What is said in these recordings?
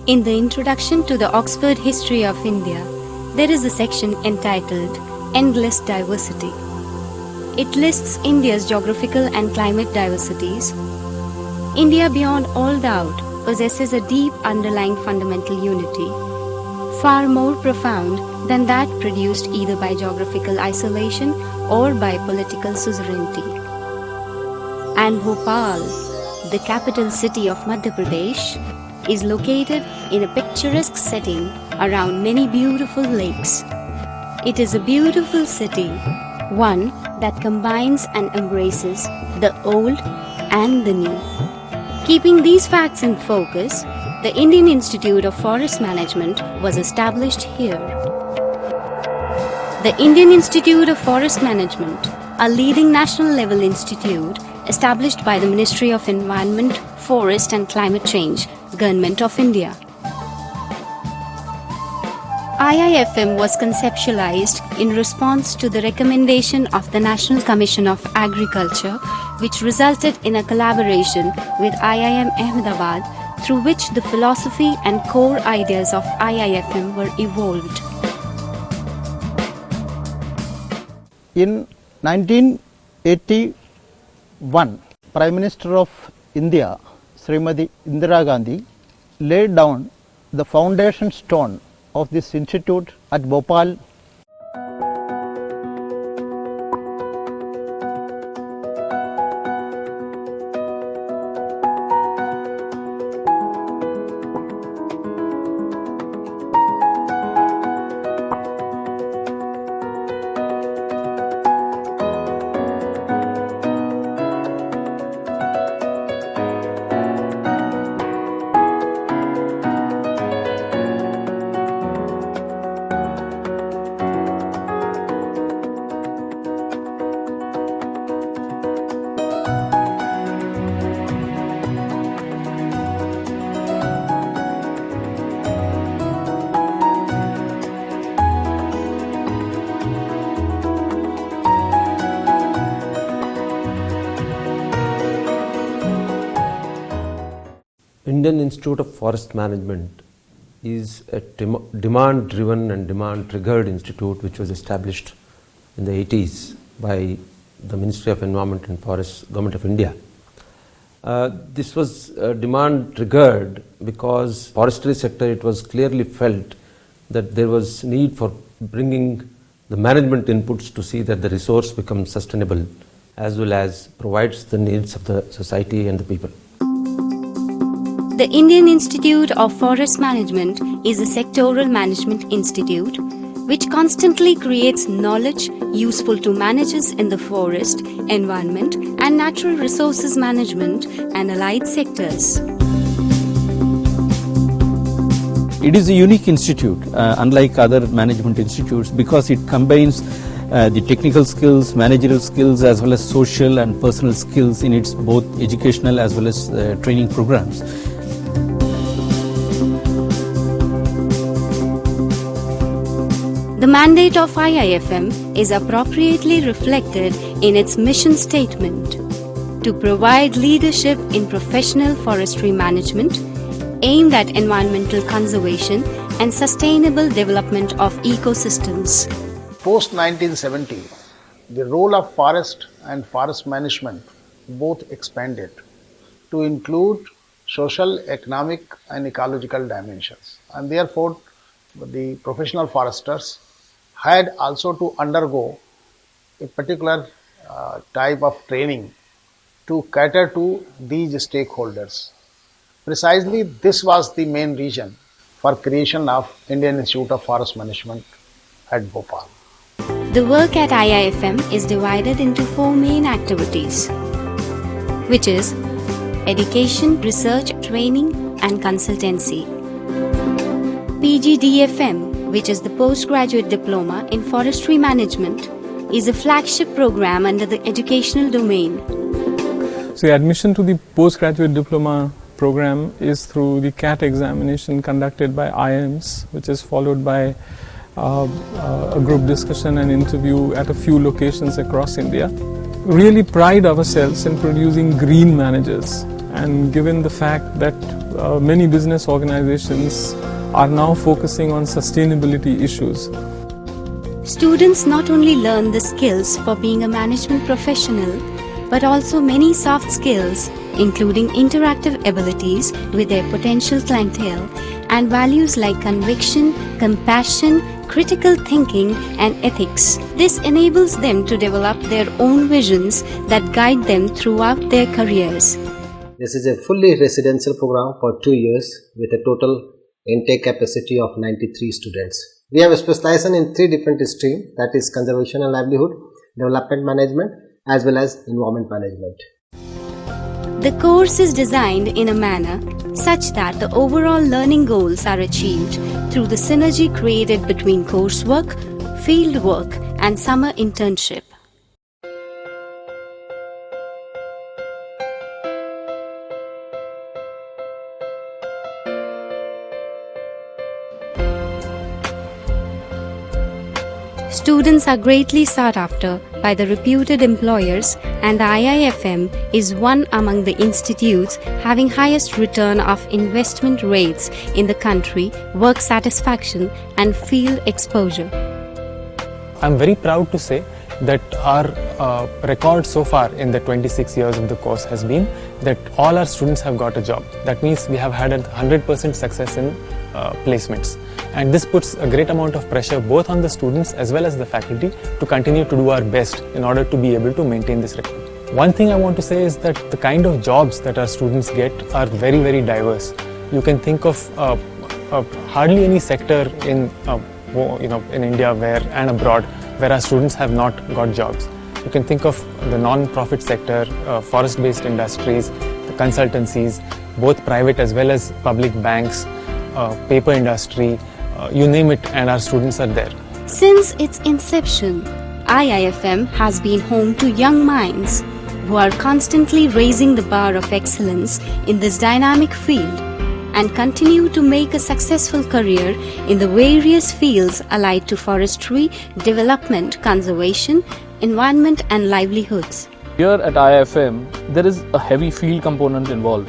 In the introduction to the Oxford History of India, there is a section entitled Endless Diversity. It lists India's geographical and climate diversities. India, beyond all doubt, possesses a deep underlying fundamental unity, far more profound than that produced either by geographical isolation or by political suzerainty. And Bhopal, the capital city of Madhya Pradesh, is located in a picturesque setting around many beautiful lakes. It is a beautiful city, one that combines and embraces the old and the new. Keeping these facts in focus, the Indian Institute of Forest Management was established here. The Indian Institute of Forest Management, a leading national level institute established by the Ministry of Environment, Forest and Climate Change, Government of India. IIFM was conceptualized in response to the recommendation of the National Commission of Agriculture, which resulted in a collaboration with IIM Ahmedabad, through which the philosophy and core ideas of IIFM were evolved. In 1981, Prime Minister of India, Srimati Indira Gandhi, laid down the foundation stone of this institute at Bhopal. Indian Institute of Forest Management is a demand-driven and demand-triggered institute which was established in the 80s by the Ministry of Environment and Forests, Government of India. This was demand-triggered because forestry sector, it was clearly felt that there was need for bringing the management inputs to see that the resource becomes sustainable as well as provides the needs of the society and the people. The Indian Institute of Forest Management is a sectoral management institute which constantly creates knowledge useful to managers in the forest, environment and natural resources management and allied sectors. It is a unique institute, unlike other management institutes, because it combines the technical skills, managerial skills as well as social and personal skills in its both educational as well as training programs. The mandate of IIFM is appropriately reflected in its mission statement to provide leadership in professional forestry management aimed at environmental conservation and sustainable development of ecosystems. Post-1970, the role of forest and forest management both expanded to include social, economic and ecological dimensions, and therefore the professional foresters had also to undergo a particular type of training to cater to these stakeholders. Precisely this was the main reason for creation of Indian Institute of Forest Management at Bhopal. The work at IIFM is divided into four main activities, which is education, research, training and consultancy. PGDFM, which is the Postgraduate Diploma in Forestry Management, is a flagship program under the educational domain. So the admission to the Postgraduate Diploma program is through the CAT examination conducted by IIMs, which is followed by a group discussion and interview at a few locations across India. Really pride ourselves in producing green managers, and given the fact that many business organizations are now focusing on sustainability issues. Students not only learn the skills for being a management professional, but also many soft skills, including interactive abilities with their potential clientele and values like conviction, compassion, critical thinking, and ethics. This enables them to develop their own visions that guide them throughout their careers. This is a fully residential program for 2 years with a total intake capacity of 93 students. We have a specialization in 3 different streams, that is conservation and livelihood, development management, as well as environment management. The course is designed in a manner such that the overall learning goals are achieved through the synergy created between coursework, field work, and summer internship. Students are greatly sought after by the reputed employers, and the IIFM is one among the institutes having highest return of investment rates in the country, work satisfaction and field exposure. I'm very proud to say that our record so far in the 26 years of the course has been that all our students have got a job. That means we have had a 100% success in placements. And this puts a great amount of pressure both on the students as well as the faculty to continue to do our best in order to be able to maintain this record. One thing I want to say is that the kind of jobs that our students get are very, very diverse. You can think of hardly any sector in India and abroad where our students have not got jobs. You can think of the non-profit sector, forest-based industries, the consultancies, both private as well as public banks, paper industry, you name it, and our students are there. Since its inception, IIFM has been home to young minds who are constantly raising the bar of excellence in this dynamic field and continue to make a successful career in the various fields allied to forestry, development, conservation, environment and livelihoods. Here at IIFM, there is a heavy field component involved.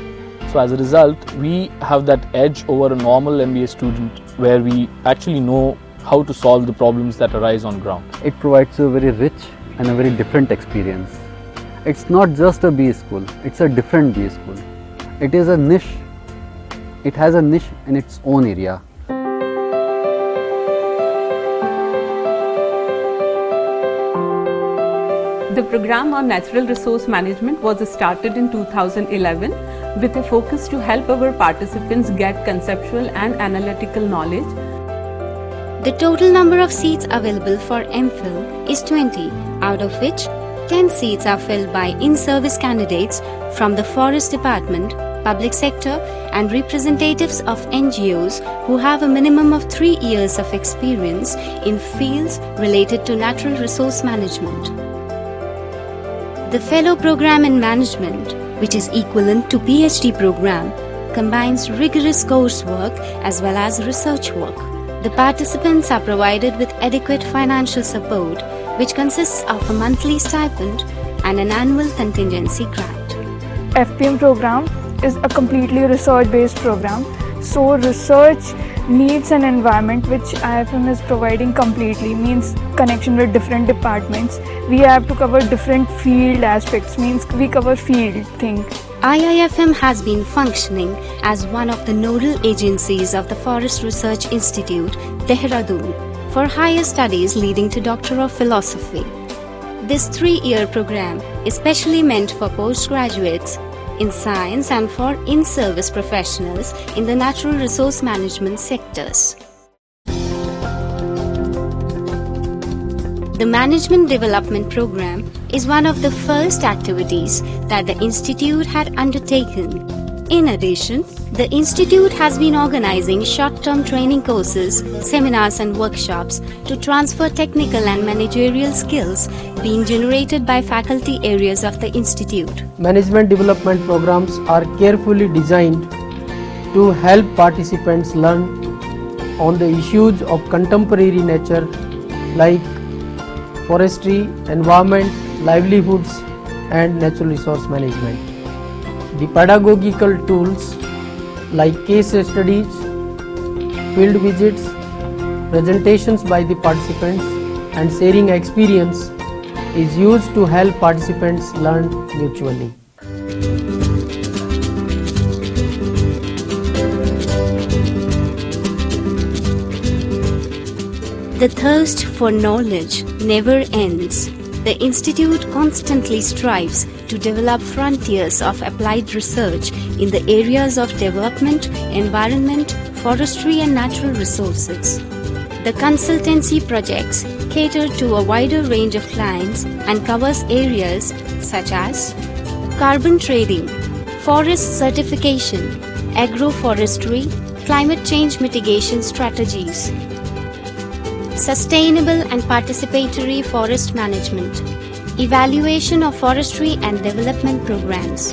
So as a result, we have that edge over a normal MBA student where we actually know how to solve the problems that arise on ground. It provides a very rich and a very different experience. It's not just a BA school, it's a different BA school. It is a niche. It has a niche in its own area. The program on natural resource management was started in 2011 with a focus to help our participants get conceptual and analytical knowledge. The total number of seats available for MPhil is 20, out of which 10 seats are filled by in-service candidates from the Forest Department, public sector and representatives of NGOs who have a minimum of 3 years of experience in fields related to natural resource management. The Fellow Program in Management, which is equivalent to PhD program, combines rigorous coursework as well as research work. The participants are provided with adequate financial support, which consists of a monthly stipend and an annual contingency grant. FPM program is a completely research-based program. So research needs an environment which IIFM is providing completely, means connection with different departments. We have to cover different field aspects, means we cover field thing. IIFM has been functioning as one of the nodal agencies of the Forest Research Institute, Dehradun, for higher studies leading to Doctor of Philosophy. This 3-year program is specially meant for postgraduates in science and for in-service professionals in the natural resource management sectors. The Management Development Program is one of the first activities that the Institute had undertaken. In addition, the Institute has been organizing short-term training courses, seminars and workshops to transfer technical and managerial skills being generated by faculty areas of the Institute. Management development programs are carefully designed to help participants learn on the issues of contemporary nature like forestry, environment, livelihoods and natural resource management. The pedagogical tools like case studies, field visits, presentations by the participants and sharing experience is used to help participants learn mutually. The thirst for knowledge never ends. The Institute constantly strives to develop frontiers of applied research in the areas of development, environment, forestry and natural resources. The consultancy projects cater to a wider range of clients and covers areas such as carbon trading, forest certification, agroforestry, climate change mitigation strategies, sustainable and participatory forest management, evaluation of forestry and development programs,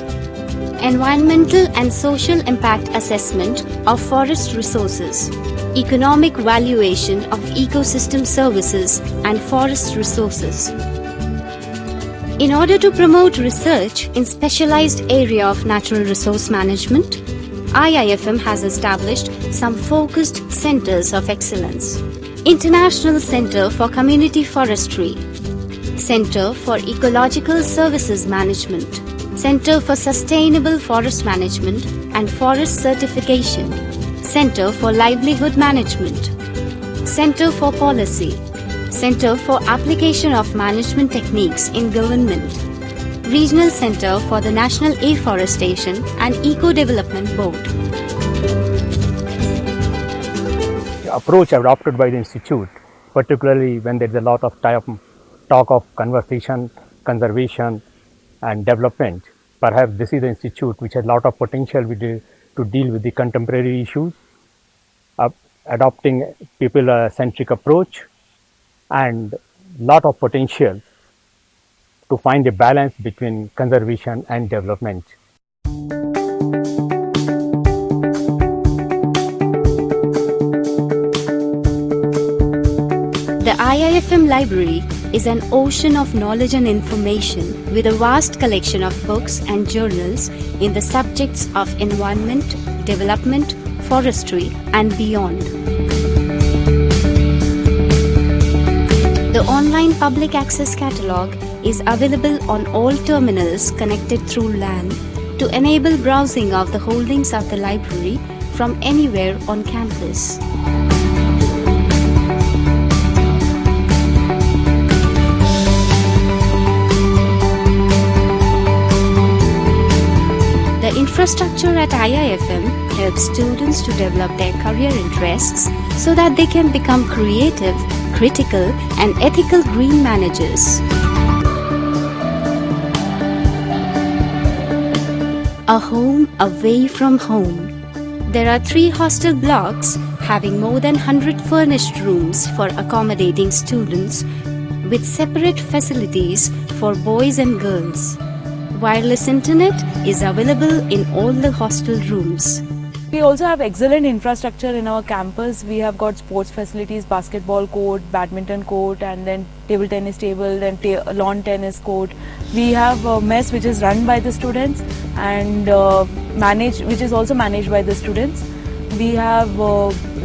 environmental and social impact assessment of forest resources, economic valuation of ecosystem services and forest resources. In order to promote research in specialized area of natural resource management, IIFM has established some focused centers of excellence. International Center for Community Forestry, Center for Ecological Services Management, Center for Sustainable Forest Management and Forest Certification, Center for Livelihood Management, Center for Policy, Center for Application of Management Techniques in Government, Regional Center for the National Afforestation and Eco-Development Board. Approach adopted by the institute, particularly when there is a lot of talk of conservation and development. Perhaps this is the institute which has a lot of potential to deal with the contemporary issues, adopting people-centric approach and lot of potential to find a balance between conservation and development. The IIFM library is an ocean of knowledge and information with a vast collection of books and journals in the subjects of environment, development, forestry and beyond. The online public access catalogue is available on all terminals connected through LAN to enable browsing of the holdings of the library from anywhere on campus. The infrastructure at IIFM helps students to develop their career interests so that they can become creative, critical and ethical green managers. A home away from home. There are 3 hostel blocks having more than 100 furnished rooms for accommodating students with separate facilities for boys and girls. Wireless internet is available in all the hostel rooms. We also have excellent infrastructure in our campus. We have got sports facilities, basketball court, badminton court and then table tennis table and lawn tennis court. We have a mess which is run by the students and which is also managed by the students. We have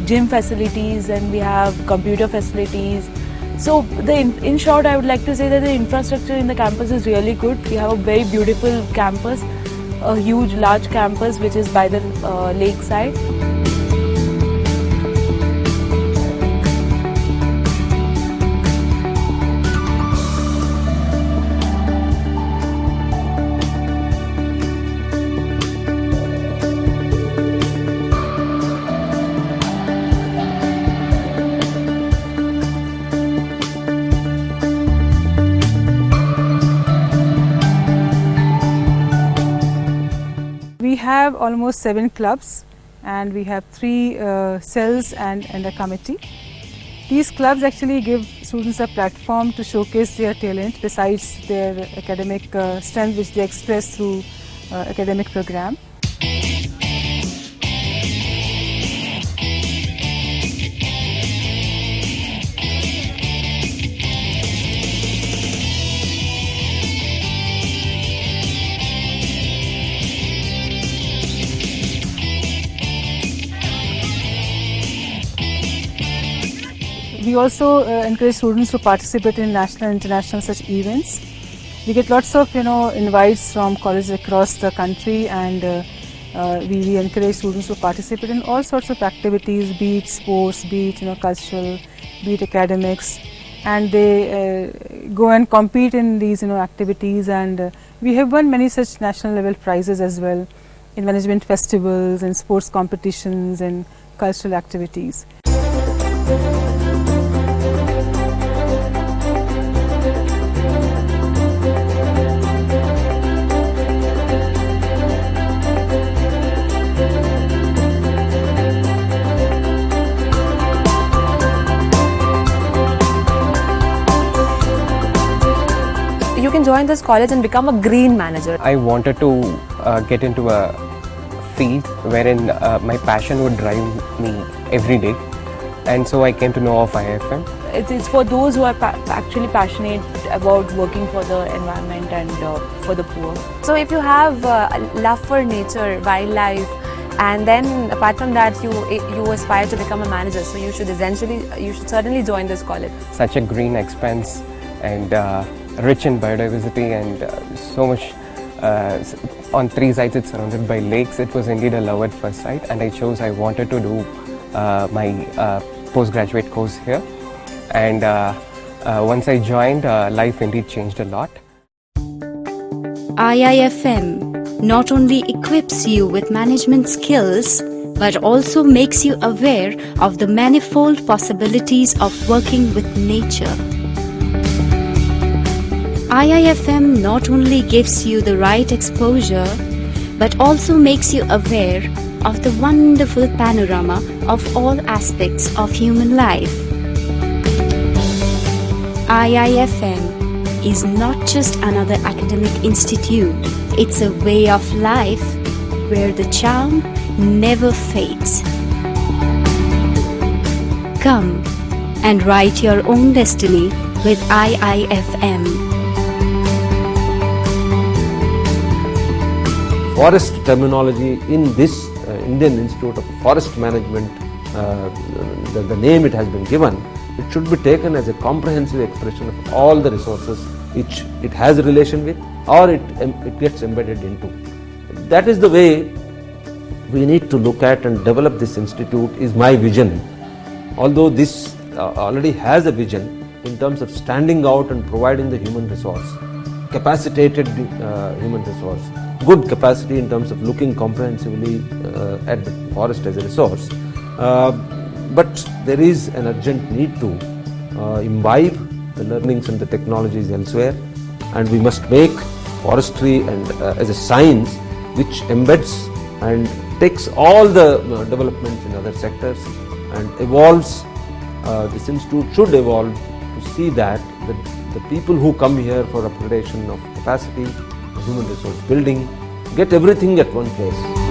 gym facilities and we have computer facilities. So in short, I would like to say that the infrastructure in the campus is really good. We have a very beautiful campus, a huge large campus which is by the lakeside. We have almost 7 clubs and we have 3 cells and a committee. These clubs actually give students a platform to showcase their talent besides their academic strength which they express through academic program. we also encourage students to participate in national and international such events. We get lots of invites from colleges across the country, and we encourage students to participate in all sorts of activities, be it sports, be it cultural, be it academics, and they go and compete in these activities, and we have won many such national level prizes as well in management festivals and sports competitions and cultural activities. You can join this college and become a green manager. I wanted to get into a field wherein my passion would drive me every day, and so I came to know of IIFM. It's for those who are actually passionate about working for the environment and for the poor. So if you have love for nature, wildlife, and then apart from that you aspire to become a manager, so you should certainly join this college. Such a green expanse and rich in biodiversity, and so much on three sides it's surrounded by lakes. It was indeed a love at first sight, and I wanted to do my postgraduate course here, and once I joined, life indeed changed a lot. IIFM not only equips you with management skills but also makes you aware of the manifold possibilities of working with nature. IIFM not only gives you the right exposure but also makes you aware of the wonderful panorama of all aspects of human life. IIFM is not just another academic institute, it's a way of life where the charm never fades. Come and write your own destiny with IIFM. Forest terminology in this Indian Institute of Forest Management, the name it has been given, it should be taken as a comprehensive expression of all the resources which it has a relation with or it gets embedded into. That is the way we need to look at and develop this institute, is my vision. Although this already has a vision in terms of standing out and providing the human resource, capacitated human resource, good capacity in terms of looking comprehensively at the forest as a resource. But there is an urgent need to imbibe the learnings and the technologies elsewhere, and we must make forestry and as a science which embeds and takes all the developments in other sectors and evolves. This institute should evolve to see that the people who come here for upgradation of capacity, human resource building, get everything at one place.